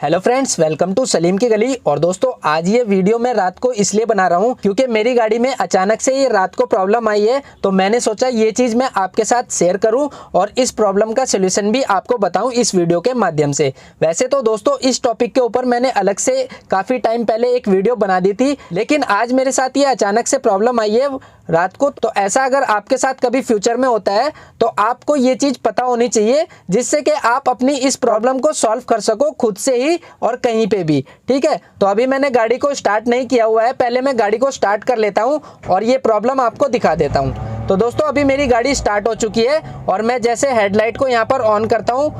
Hello friends, welcome to Salim की गली। और दोस्तों, आज ये वीडियो मैं रात को इसलिए बना रहा हूँ क्योंकि मेरी गाड़ी में अचानक से ये रात को प्रॉब्लम आई है। तो मैंने सोचा ये चीज़ मैं आपके साथ शेयर करूँ और इस प्रॉब्लम का सोल्यूशन भी आपको बताऊँ इस वीडियो के माध्यम से। वैसे तो दोस्तों, इस टॉपिक के ऊपर मैंने अलग से काफ़ी टाइम पहले एक वीडियो बना दी थी, लेकिन आज मेरे साथ ये अचानक से प्रॉब्लम आई है रात को। तो ऐसा अगर आपके साथ कभी फ्यूचर में होता है तो आपको ये चीज़ पता होनी चाहिए, जिससे कि आप अपनी इस प्रॉब्लम को सॉल्व कर सको खुद से ही और कहीं पे भी। ठीक है, तो अभी मैंने गाड़ी को स्टार्ट नहीं किया हुआ है, पहले मैं गाड़ी को स्टार्ट कर लेता हूँ और ये प्रॉब्लम आपको दिखा देता हूँ। तो दोस्तों, अभी मेरी गाड़ी स्टार्ट हो चुकी है और मैं जैसे हेडलाइट को यहाँ पर ऑन करता हूँ,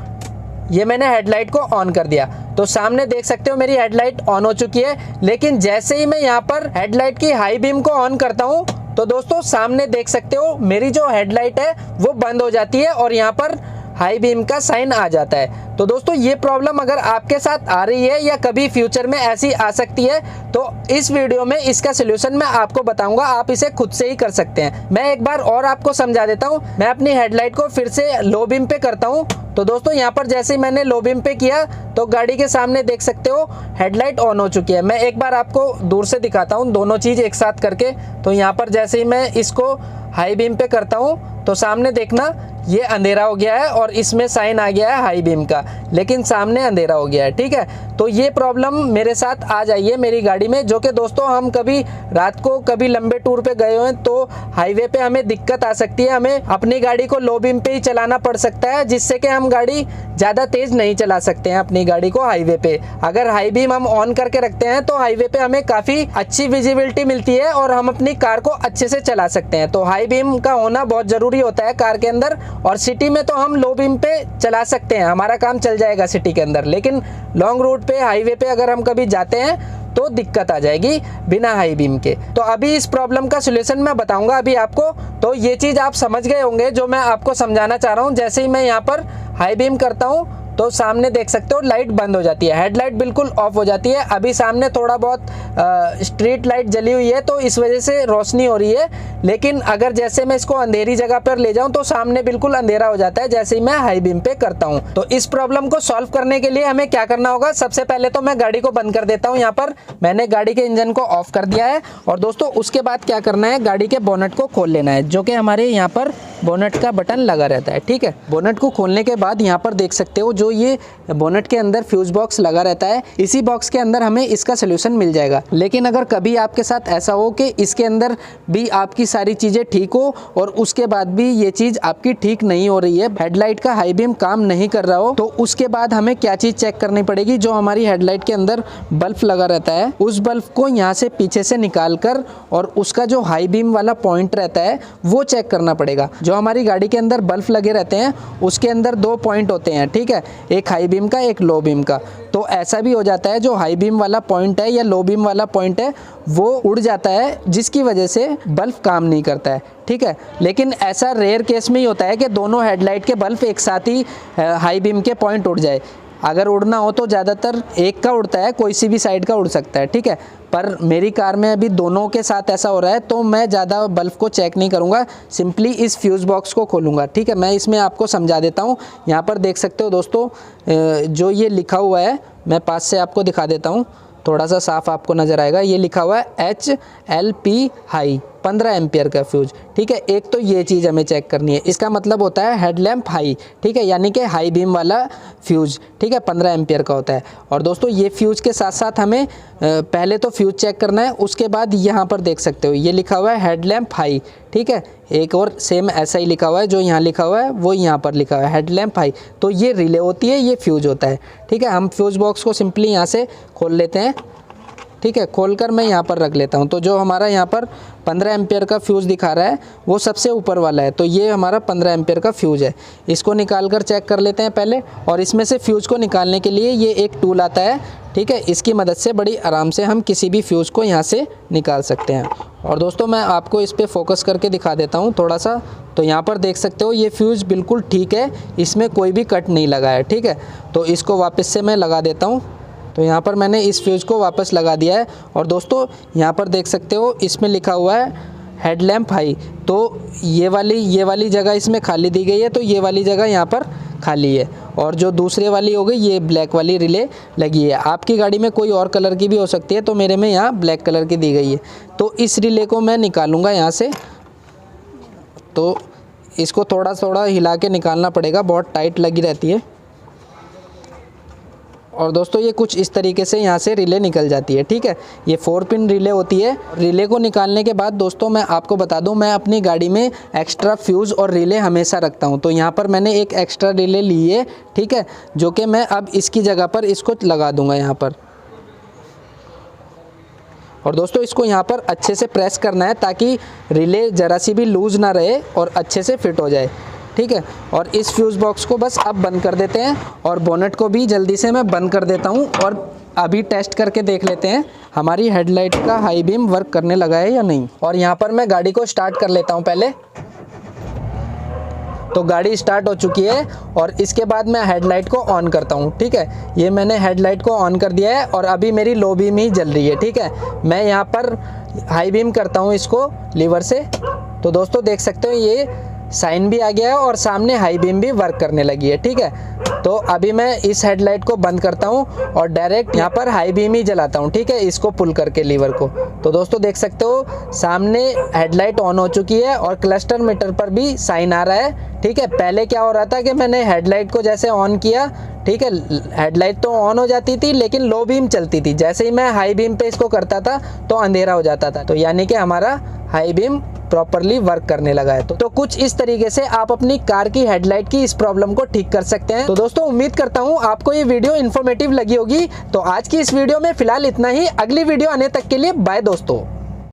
ये मैंने हेडलाइट को ऑन कर दिया तो सामने देख सकते हो मेरी हेडलाइट ऑन हो चुकी है। लेकिन जैसे ही मैं यहाँ पर हेडलाइट की हाई बीम को ऑन करता हूँ तो दोस्तों सामने देख सकते हो मेरी जो हेडलाइट है वो बंद हो जाती है और यहाँ पर हाई बीम का साइन आ जाता है। तो दोस्तों, ये प्रॉब्लम अगर आपके साथ आ रही है या कभी फ्यूचर में ऐसी आ सकती है तो इस वीडियो में इसका सोल्यूशन मैं आपको बताऊंगा। आप इसे खुद से ही कर सकते हैं। मैं एक बार और आपको समझा देता हूं। मैं अपनी हेडलाइट को फिर से लो बीम पे करता हूं। तो दोस्तों, यहाँ पर जैसे ही मैंने लो बीम पे किया तो गाड़ी के सामने देख सकते हो हेडलाइट ऑन हो चुकी है। मैं एक बार आपको दूर से दिखाता हूँ दोनों चीज़ एक साथ करके। तो यहाँ पर जैसे ही मैं इसको हाई बीम पे करता हूँ तो सामने देखना ये अंधेरा हो गया है और इसमें साइन आ गया है हाई बीम का, लेकिन सामने अंधेरा हो गया है। ठीक है, तो ये प्रॉब्लम मेरे साथ आ जाई है मेरी गाड़ी में, जो कि दोस्तों हम कभी रात को कभी लंबे टूर पे गए हुए तो हाईवे पे हमें दिक्कत आ सकती है। हमें अपनी गाड़ी को लो बीम पे ही चलाना पड़ सकता है, जिससे कि हम गाड़ी ज़्यादा तेज़ नहीं चला सकते हैं अपनी गाड़ी को हाईवे पे। अगर हाई बीम हम ऑन करके रखते हैं तो हाईवे पे हमें काफ़ी अच्छी विजिबिलिटी मिलती है और हम अपनी कार को अच्छे से चला सकते हैं। तो हाई बीम का होना बहुत ज़रूरी होता है कार के अंदर। और सिटी में तो हम लो बीम पे चला सकते हैं, हमारा काम चल जाएगा सिटी के अंदर, लेकिन लॉन्ग रूट पे हाईवे पे अगर हम कभी जाते हैं तो दिक्कत आ जाएगी बिना हाई बीम के। तो अभी इस प्रॉब्लम का सलूशन मैं बताऊंगा अभी आपको। तो ये चीज़ आप समझ गए होंगे जो मैं आपको समझाना चाह रहा हूँ। जैसे ही मैं यहाँ पर हाई बीम करता हूँ तो सामने देख सकते हो लाइट बंद हो जाती है, हेडलाइट बिल्कुल ऑफ हो जाती है। अभी सामने थोड़ा बहुत स्ट्रीट लाइट जली हुई है तो इस वजह से रोशनी हो रही है, लेकिन अगर जैसे मैं इसको अंधेरी जगह पर ले जाऊं तो सामने बिल्कुल अंधेरा हो जाता है जैसे ही मैं हाई बीम पे करता हूं। तो इस प्रॉब्लम को सॉल्व करने के लिए हमें क्या करना होगा, सबसे पहले तो मैं गाड़ी को बंद कर देता हूं। यहाँ पर मैंने गाड़ी के इंजन को ऑफ कर दिया है और दोस्तों उसके बाद क्या करना है, गाड़ी के बोनट को खोल लेना है, जो कि हमारे यहाँ पर बोनट का बटन लगा रहता है। ठीक है, बोनट को खोलने के बाद यहाँ पर देख सकते हो जो ये बोनट के अंदर फ्यूज बॉक्स लगा रहता है, इसी बॉक्स के अंदर हमें इसका सोल्यूशन मिल जाएगा। लेकिन अगर कभी आपके साथ ऐसा हो कि इसके अंदर भी आपकी सारी चीज़ें ठीक हो और उसके बाद भी ये चीज़ आपकी ठीक नहीं हो रही है, हेडलाइट का हाई बीम काम नहीं कर रहा हो, तो उसके बाद हमें क्या चीज़ चेक करनी पड़ेगी, जो हमारी हेडलाइट के अंदर बल्ब लगा रहता है उस बल्ब को यहाँ से पीछे से निकाल कर और उसका जो हाई बीम वाला पॉइंट रहता है वो चेक करना पड़ेगा। जो हमारी गाड़ी के अंदर बल्ब लगे रहते हैं उसके अंदर दो पॉइंट होते हैं। ठीक है, एक हाई बीम का एक लो बीम का। तो ऐसा भी हो जाता है जो हाई बीम वाला पॉइंट है या लो बीम वाला पॉइंट है वो उड़ जाता है, जिसकी वजह से बल्ब काम नहीं करता है। ठीक है, लेकिन ऐसा रेयर केस में ही होता है कि दोनों हेडलाइट के बल्ब एक साथ ही हाई बीम के पॉइंट उड़ जाए। अगर उड़ना हो तो ज़्यादातर एक का उड़ता है, कोई सी भी साइड का उड़ सकता है। ठीक है, पर मेरी कार में अभी दोनों के साथ ऐसा हो रहा है तो मैं ज़्यादा बल्ब को चेक नहीं करूँगा, सिंपली इस फ्यूज़ बॉक्स को खोलूँगा। ठीक है, मैं इसमें आपको समझा देता हूँ। यहाँ पर देख सकते हो दोस्तों जो ये लिखा हुआ है, मैं पास से आपको दिखा देता हूँ, थोड़ा सा साफ आपको नज़र आएगा। ये लिखा हुआ है HLP हाई 15 एम्पियर का फ्यूज। ठीक है, एक तो ये चीज़ हमें चेक करनी है, इसका मतलब होता है हेडलैम्प हाई। ठीक है, यानी कि हाई बीम वाला फ्यूज। ठीक है, 15 एम्पियर का होता है। और दोस्तों ये फ्यूज के साथ साथ हमें पहले तो फ्यूज चेक करना है, उसके बाद यहाँ पर देख सकते हो ये लिखा हुआ है हेडलैम्प हाई। ठीक है, एक और सेम ऐसा ही लिखा हुआ है, जो यहाँ लिखा हुआ है वो यहाँ पर लिखा हुआ है हेडलैम्प हाई। तो ये रिले होती है, ये फ्यूज होता है। ठीक है, हम फ्यूज बॉक्स को सिंपली यहाँ से खोल लेते हैं। ठीक है, खोलकर मैं यहाँ पर रख लेता हूँ। तो जो हमारा यहाँ पर 15 एम्पियर का फ्यूज़ दिखा रहा है वो सबसे ऊपर वाला है, तो ये हमारा 15 एम्पियर का फ्यूज़ है। इसको निकाल कर चेक कर लेते हैं पहले। और इसमें से फ्यूज़ को निकालने के लिए ये एक टूल आता है। ठीक है, इसकी मदद से बड़ी आराम से हम किसी भी फ्यूज़ को यहाँ से निकाल सकते हैं। और दोस्तों मैं आपको इस पर फोकस करके दिखा देता हूँ थोड़ा सा। तो यहाँ पर देख सकते हो ये फ्यूज़ बिल्कुल ठीक है, इसमें कोई भी कट नहीं लगा है। ठीक है, तो इसको वापस से मैं लगा देता हूँ। तो यहाँ पर मैंने इस फ्यूज़ को वापस लगा दिया है। और दोस्तों यहाँ पर देख सकते हो इसमें लिखा हुआ है हेडलैम्प हाई, तो ये वाली जगह इसमें खाली दी गई है, तो ये वाली जगह यहाँ पर खाली है। और जो दूसरे वाली हो गई ये ब्लैक वाली रिले लगी है। आपकी गाड़ी में कोई और कलर की भी हो सकती है, तो मेरे में यहाँ ब्लैक कलर की दी गई है। तो इस रिले को मैं निकालूँगा यहाँ से, तो इसको थोड़ा थोड़ा हिला के निकालना पड़ेगा, बहुत टाइट लगी रहती है। और दोस्तों ये कुछ इस तरीके से यहाँ से रिले निकल जाती है, ठीक है। ये 4 पिन रिले होती है। रिले को निकालने के बाद दोस्तों मैं आपको बता दूं, मैं अपनी गाड़ी में एक्स्ट्रा फ्यूज़ और रिले हमेशा रखता हूं। तो यहाँ पर मैंने एक एक्स्ट्रा रिले ली है, ठीक है, जो कि मैं अब इसकी जगह पर इसको लगा दूंगा यहाँ पर। और दोस्तों इसको यहाँ पर अच्छे से प्रेस करना है ताकि रिले ज़रा सी भी लूज़ ना रहे और अच्छे से फिट हो जाए, ठीक है। और इस फ्यूज़ बॉक्स को बस अब बंद कर देते हैं और बोनेट को भी जल्दी से मैं बंद कर देता हूं और अभी टेस्ट करके देख लेते हैं हमारी हेडलाइट का हाई बीम वर्क करने लगा है या नहीं। और यहाँ पर मैं गाड़ी को स्टार्ट कर लेता हूं पहले। तो गाड़ी स्टार्ट हो चुकी है और इसके बाद मैं हेडलाइट को ऑन करता हूं, ठीक है। ये मैंने हेडलाइट को ऑन कर दिया है और अभी मेरी लो बीम ही जल रही है, ठीक है। मैं यहाँ पर हाई बीम करता हूँ इसको लीवर से, तो दोस्तों देख सकते हो ये साइन भी आ गया है और सामने हाई बीम भी वर्क करने लगी है, ठीक है। तो अभी मैं इस हेडलाइट को बंद करता हूं और डायरेक्ट यहाँ पर हाई बीम ही जलाता हूं, ठीक है, इसको पुल करके लीवर को। तो दोस्तों देख सकते हो सामने हेडलाइट ऑन हो चुकी है और क्लस्टर मीटर पर भी साइन आ रहा है, ठीक है। पहले क्या हो रहा था कि मैंने हेडलाइट को जैसे ऑन किया, ठीक है, हेडलाइट तो ऑन हो जाती थी लेकिन लो बीम चलती थी। जैसे ही मैं हाई बीम पे इसको करता था तो अंधेरा हो जाता था। तो यानी कि हमारा हाई बीम प्रॉपरली वर्क करने लगा है। तो कुछ इस तरीके से आप अपनी कार की हेडलाइट की इस प्रॉब्लम को ठीक कर सकते हैं। तो दोस्तों उम्मीद करता हूं आपको ये वीडियो इन्फॉर्मेटिव लगी होगी। तो आज की इस वीडियो में फिलहाल इतना ही। अगली वीडियो आने तक के लिए बाय दोस्तों।